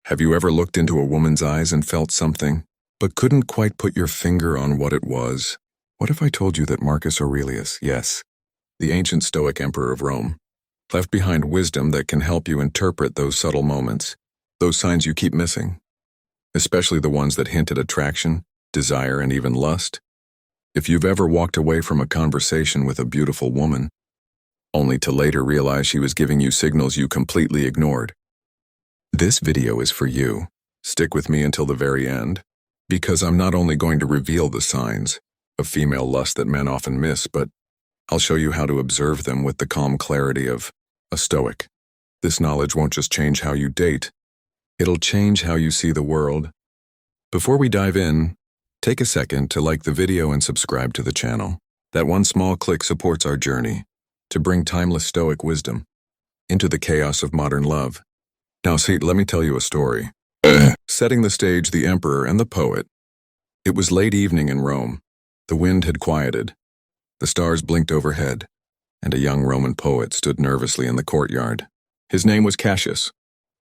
Have you ever looked into a woman's eyes and felt something, but couldn't quite put your finger on what it was? What if I told you that Marcus Aurelius, yes, the ancient Stoic Emperor of Rome, left behind wisdom that can help you interpret those subtle moments, those signs you keep missing, especially the ones that hint at attraction, desire, and even lust? If you've ever walked away from a conversation with a beautiful woman, only to later realize she was giving you signals you completely ignored, this video is for you. Stick with me until the very end, because I'm not only going to reveal the signs of female lust that men often miss, but I'll show you how to observe them with the calm clarity of a Stoic. This knowledge won't just change how you date, it'll change how you see the world. Before we dive in, take a second to like the video and subscribe to the channel. That one small click supports our journey to bring timeless Stoic wisdom into the chaos of modern love. Now see, let me tell you a story. Setting the stage, the emperor and the poet. It was late evening in Rome. The wind had quieted. The stars blinked overhead, and a young Roman poet stood nervously in the courtyard. His name was Cassius,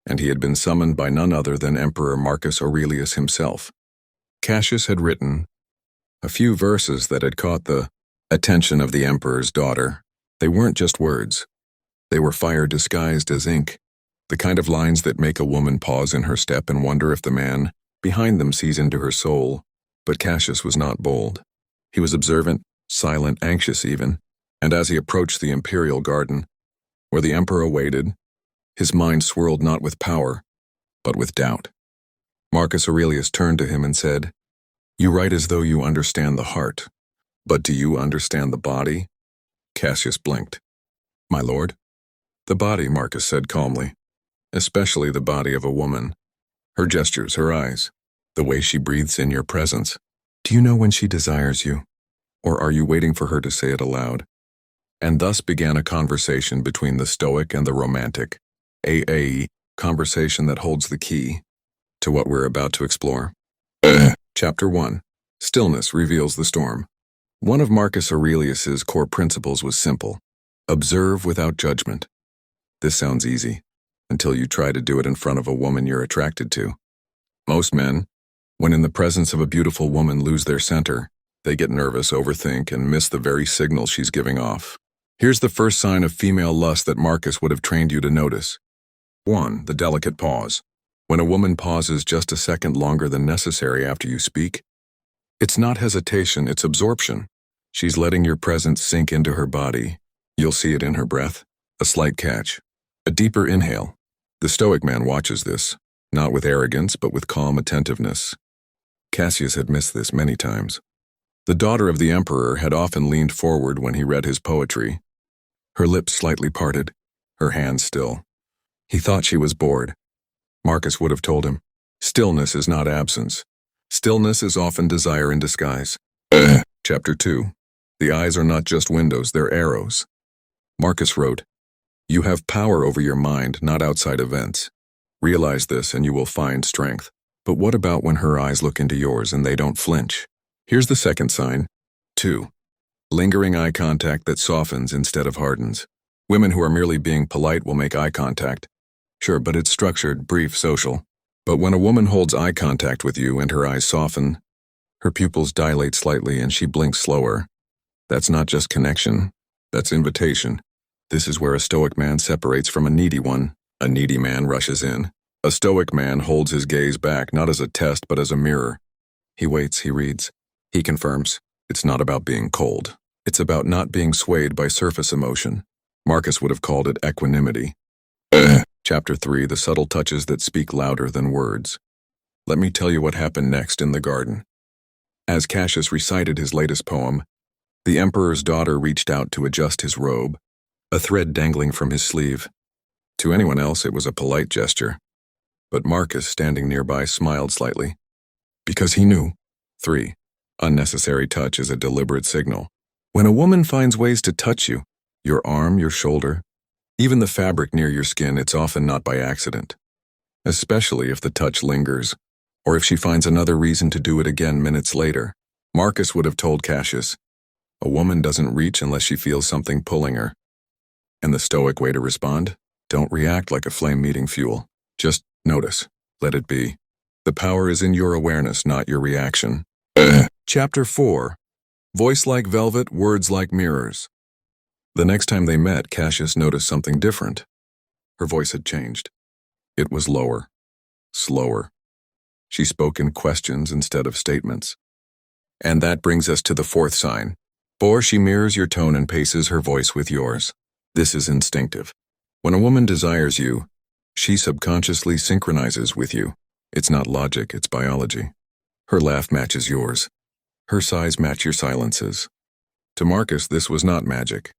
and he had been summoned by none other than Emperor Marcus Aurelius himself. Cassius had written a few verses that had caught the attention of the emperor's daughter. They weren't just words. They were fire disguised as ink. The kind of lines that make a woman pause in her step and wonder if the man behind them sees into her soul. But Cassius was not bold. He was observant, silent, anxious even, and as he approached the imperial garden, where the emperor waited, his mind swirled not with power, but with doubt. Marcus Aurelius turned to him and said, "You write as though you understand the heart, but do you understand the body?" Cassius blinked. "My lord?" "The body," Marcus said calmly. "Especially the body of a woman. Her gestures, her eyes, the way she breathes in your presence. Do you know when she desires you? Or are you waiting for her to say it aloud?" And thus began a conversation between the Stoic and the Romantic, a conversation that holds the key to what we're about to explore. Chapter 1. Stillness reveals the storm. One of Marcus Aurelius's core principles was simple: observe without judgment. This sounds easy, until you try to do it in front of a woman you're attracted to. Most men, when in the presence of a beautiful woman, lose their center. They get nervous, overthink, and miss the very signal she's giving off. Here's the first sign of female lust that Marcus would have trained you to notice. 1. The delicate pause. When a woman pauses just a second longer than necessary after you speak, it's not hesitation, it's absorption. She's letting your presence sink into her body. You'll see it in her breath. A slight catch. A deeper inhale. The Stoic man watches this, not with arrogance, but with calm attentiveness. Cassius had missed this many times. The daughter of the emperor had often leaned forward when he read his poetry, her lips slightly parted, her hands still. He thought she was bored. Marcus would have told him, stillness is not absence. Stillness is often desire in disguise. Chapter 2. The eyes are not just windows, they're arrows. Marcus wrote, "You have power over your mind, not outside events. Realize this and you will find strength." But what about when her eyes look into yours and they don't flinch? Here's the second sign. 2. Lingering eye contact that softens instead of hardens. Women who are merely being polite will make eye contact. Sure, but it's structured, brief, social. But when a woman holds eye contact with you and her eyes soften, her pupils dilate slightly and she blinks slower, that's not just connection, that's invitation. This is where a Stoic man separates from a needy one. A needy man rushes in. A Stoic man holds his gaze back, not as a test, but as a mirror. He waits, he reads, he confirms. It's not about being cold. It's about not being swayed by surface emotion. Marcus would have called it equanimity. Chapter 3. The subtle touches that speak louder than words. Let me tell you what happened next in the garden. As Cassius recited his latest poem, the emperor's daughter reached out to adjust his robe, a thread dangling from his sleeve. To anyone else, it was a polite gesture. But Marcus, standing nearby, smiled slightly. Because he knew. 3. Unnecessary touch is a deliberate signal. When a woman finds ways to touch you, your arm, your shoulder, even the fabric near your skin, it's often not by accident. Especially if the touch lingers, or if she finds another reason to do it again minutes later. Marcus would have told Cassius, a woman doesn't reach unless she feels something pulling her. And the Stoic way to respond? Don't react like a flame meeting fuel. Just notice. Let it be. The power is in your awareness, not your reaction. Chapter 4. Voice like velvet, words like mirrors. The next time they met, Cassius noticed something different. Her voice had changed. It was lower, slower. She spoke in questions instead of statements. And that brings us to the fourth sign. 4. She mirrors your tone and paces her voice with yours. This is instinctive. When a woman desires you, she subconsciously synchronizes with you. It's not logic, it's biology. Her laugh matches yours. Her sighs match your silences. To Marcus, this was not magic.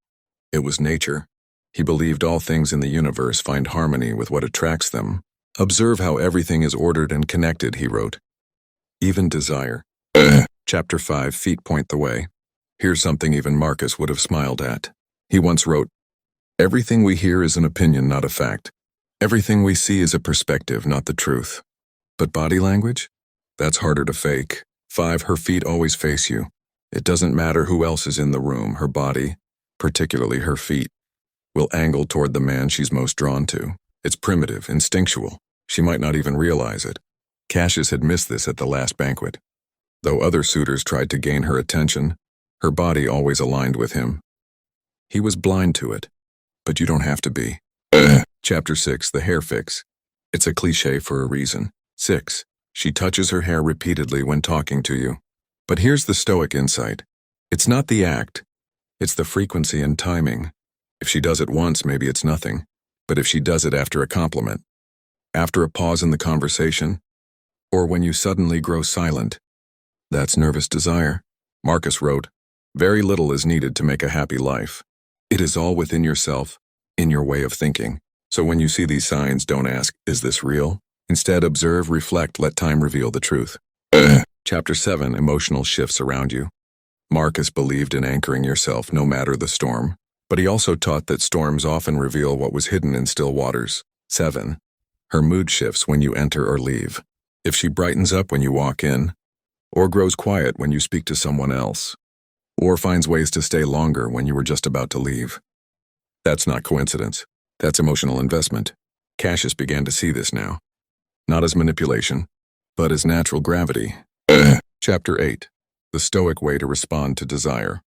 It was nature. He believed all things in the universe find harmony with what attracts them. Observe how everything is ordered and connected, he wrote. Even desire. Chapter 5. Feet point the way. Here's something even Marcus would have smiled at. He once wrote, "Everything we hear is an opinion, not a fact. Everything we see is a perspective, not the truth. But body language? That's harder to fake." 5. Her feet always face you. It doesn't matter who else is in the room, her body, particularly her feet, will angle toward the man she's most drawn to. It's primitive, instinctual. She might not even realize it. Cassius had missed this at the last banquet. Though other suitors tried to gain her attention, her body always aligned with him. He was blind to it, but you don't have to be. Chapter 6. The hair fix. It's a cliché for a reason. 6. She touches her hair repeatedly when talking to you. But here's the Stoic insight. It's not the act. It's the frequency and timing. If she does it once, maybe it's nothing. But if she does it after a compliment, after a pause in the conversation, or when you suddenly grow silent, that's nervous desire. Marcus wrote, "Very little is needed to make a happy life. It is all within yourself, in your way of thinking." So when you see these signs, don't ask, "Is this real?" Instead, observe, reflect, let time reveal the truth. Chapter 7. Emotional shifts around you. Marcus believed in anchoring yourself no matter the storm, but he also taught that storms often reveal what was hidden in still waters. 7. Her mood shifts when you enter or leave. If she brightens up when you walk in, or grows quiet when you speak to someone else, or finds ways to stay longer when you were just about to leave, that's not coincidence. That's emotional investment. Cassius began to see this now. Not as manipulation, but as natural gravity. Chapter 8. The Stoic way to respond to desire.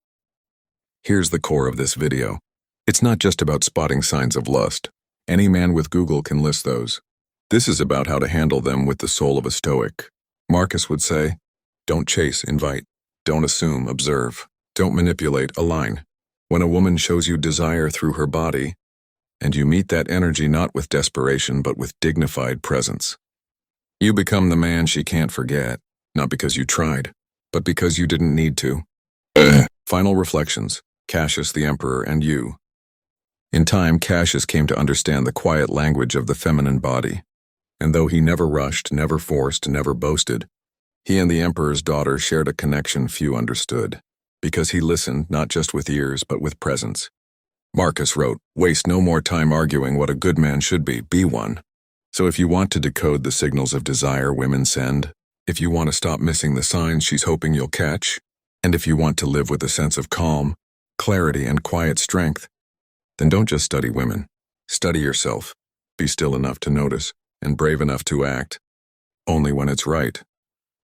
Here's the core of this video. It's not just about spotting signs of lust. Any man with Google can list those. This is about how to handle them with the soul of a Stoic. Marcus would say, don't chase, invite. Don't assume, observe. Don't manipulate, align. When a woman shows you desire through her body, and you meet that energy not with desperation but with dignified presence, you become the man she can't forget, not because you tried, but because you didn't need to. Final reflections. Cassius the Emperor and you. In time, Cassius came to understand the quiet language of the feminine body, and though he never rushed, never forced, never boasted, he and the Emperor's daughter shared a connection few understood, because he listened not just with ears but with presence. Marcus wrote, "Waste no more time arguing what a good man should be one." So if you want to decode the signals of desire women send, if you want to stop missing the signs she's hoping you'll catch, and if you want to live with a sense of calm, clarity, and quiet strength, then don't just study women. Study yourself. Be still enough to notice, and brave enough to act, only when it's right.